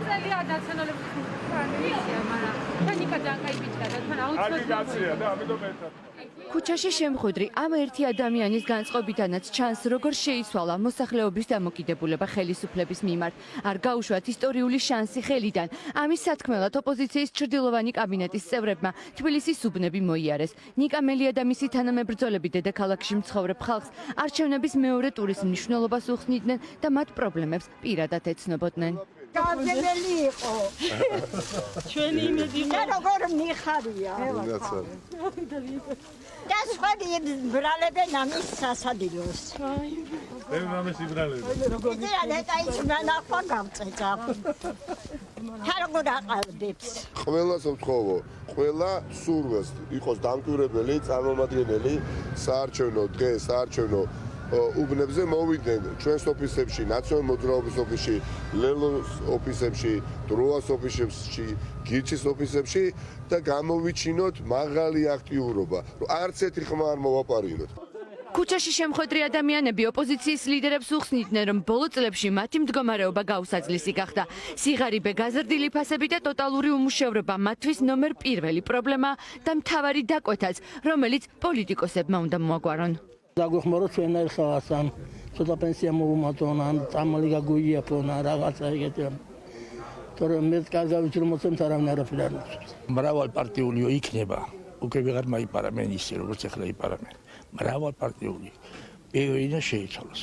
წელია ნაციონალების მისია, მაგრამ ჩვენი ძალიან კაი ბიჭია და თან აგრეგაცია და ამიტომ ერთად. ქუჩაში შემხვედრი ამ ერთი ადამიანის განწყობიდანაც ჩანს, როგორ შეიცვალა მოსახლეობის დამოკიდებულება ხელისუფლების მიმართ. არ გაუშვათ ისტორიული შანსი ხელიდან. ამის სათქმელად ოპოზიციის ჩრდილოვანი კაბინეტის წევრებმა თბილისის უბნები მოიარეს. ნიკა მელია და მისი თანამებრძოლები დედაქალაქში მცხოვრებ ხალხს არჩევნების მეორე ტურის მნიშვნელობას უხსნიდნენ და მათ პრობლემებს პირადად ეცნობოდნენ. გაზებელი იყო. ჩვენი იმედი და როგორ მიხარია. და სხვადი ბრალებენ ამის სასადილოს. მე მამის იბრალები. იდეა და ის მანახვა გავწეწა. და როგორ აყალბებს. ყველას ვთხოვო, ყველა სურვას იყოს დამკვირვებელი, წარმომადგენელი საარჩევნო დღეს, საარჩევნო უბნებზე მოვიდნენ ჩვენს ოფისებში, ნაციონალური მოძრაობის ოფისში, ლელოს ოფისებში, დროას ოფისებში, გირჩის ოფისებში და გამოვიჩინოთ მაღალი აქტიურობა. არც ერთი ხმა არ მოვაპარინოთ. ქუჩაში შემხვედრი ადამიანები ოპოზიციის ლიდერებს უხსნიდნენ, რომ ბოლო წლებში მათი მდგომარეობა გაუსაძლისი გახდა. სიღარიბე, გაზრდილი ფასები და ტოტალური უმუშევრობა მათთვის ნომერ პირველი პრობლემა და მთავარი დაკვეთაც, რომელიც პოლიტიკოსებმა უნდა მოაგვარონ. დაგვეხმარო ჩვენაირ ხალხს ან ცოტა პენსია მოვუმატონ ან წამალი გაგვიიაფონ ან რაღაცა ეგეთი. თორემ მე კარგად ვიცი რომ მოცემთ არავინ არაფერ არ ნიშნავს. მრავალპარტიული იქნება. უკვე ვეღარ მაიპარა მე ისე როგორც ახლა იპარამე. მრავალპარტიული. პერიოდი შეიცვალოს.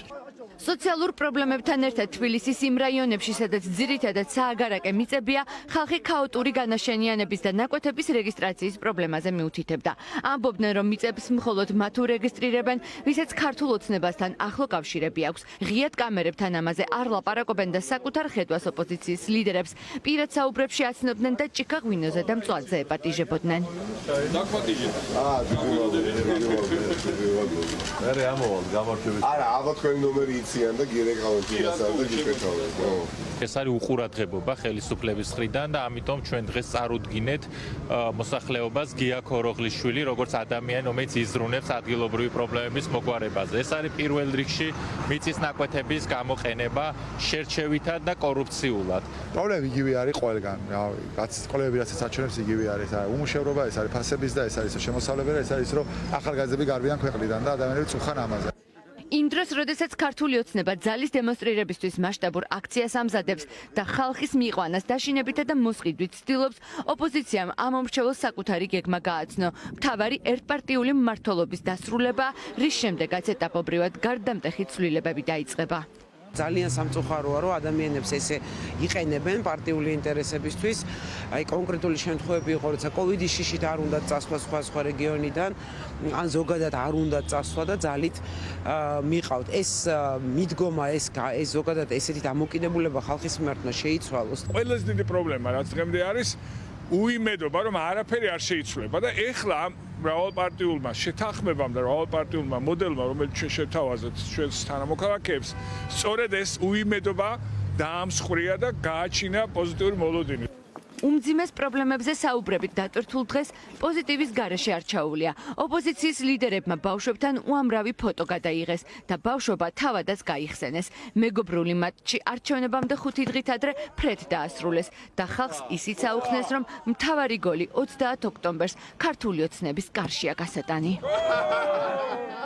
სოციალურ პრობლემებთან ერთად თბილისის იმ რაიონებში, სადაც ძირითადად სააგარაკე მიწებია, ხალხი ქაოტური განაშენიანების და ნაკვეთების რეგისტრაციის პრობლემაზე მიუთითებდა. ამბობდნენ, რომ მიწებს მხოლოდ მათ ურეგისტრირებენ, ვისაც ქართულ ოცნებასთან ახლო კავშირები აქვს. ღიად კამერებთან ამაზე არ ლაპარაკობენ და საკუთარ ხედვას ოპოზიციის ლიდერებს პირად საუბრებში აცნობდნენ და ჭიქა ღვინოზე და მწვანეზე ეპატიჟებოდნენ. არა, ამოვალ გამარჯვებით. არა, ალბათ თქვენი ნომერი იციან და გირეკავენ ფინანსად და გიკეთავენ. ეს არის უყურადღებობა ხელისუფლების მხრიდან და ამიტომ ჩვენ დღეს წარუდგინეთ მოსახლეობას გია ქოროღლიშვილი, როგორც ადამიანი, რომელიც იზრუნებს ადგილობრივი პრობლემების მოგვარებაზე. ეს არის პირველ რიგში მიწის ნაკვეთების გამოყენება შერჩევითად და კორუფციულად. პრობლემა იგივე არის ყველგან. რაც ყველები რაც საჩვენებს იგივე არის. ეს არის უმუშევრობა, ეს არის ფასების და ეს არის შემოსავლები და ეს არის რომ ახალგაზრდები გარბიან ქვეყნიდან და ადამიანები წუხან ამაზე. იმ დროს, როდესაც ქართული ოცნება ძალის დემონსტრირებისთვის მასშტაბურ აქციას ამზადებს და ხალხის მიიყვანას დაშინებითა და მოსყიდვით ცდილობს, ოპოზიციამ ამ მომრჩეველს საკუთარი გეგმა გააცნო. მთავარი ერთპარტიული მმართველობის დასრულება, რის შემდეგაც ეტაპობრივად გარდამტეხი ცვლილებები დაიწყება. ძალიან სამწუხაროა, რომ ადამიანებს ესე იყენებენ პარტიული ინტერესებისთვის. აი კონკრეტული შემთხვევები იყო, როცა კოვიდის შიშით არ უნდა წასვლა სხვა რეგიონიდან, ან ზოგადად არ უნდა წასვლა და ძალით მიყავთ. ეს მიდგომა, ეს ზოგადად ესეთი დამოკიდებულება ხალხის მიმართ შეიცვალოს. ყველაზე დიდი პრობლემა რაც დღემდე არის, უიმედობა, რომ არაფერი არ შეიცვლება და ეხლა მრავალპარტიულმა შეთანხმებამ და მრავალპარტიულმა მოდელმა, რომელიც შეთავაზეთ ჩვენს თანამოქალაქეებს, სწორედ ეს უიმედობა დაამსხვრია და გააჩინა პოზიტიური მოლოდინი. უმძიმეს პრობლემებზე საუბრებით დატვირთულ დღეს პოზიტივის გარეშე არ ჩაუვლია. ოპოზიციის ლიდერებმა ბავშვებთან უამრავი ფოტო გადაიღეს და ბავშვობა თავადაც გაიხსენეს. მეგობრული მატჩი არჩევნებამდე 5 დღით ადრე ფრედ დაასრულეს და ხალხს ისიც აუხსნეს, რომ მთავარი გოლი 30 ოქტომბერს ქართული ოცნების კარშია გასატანი.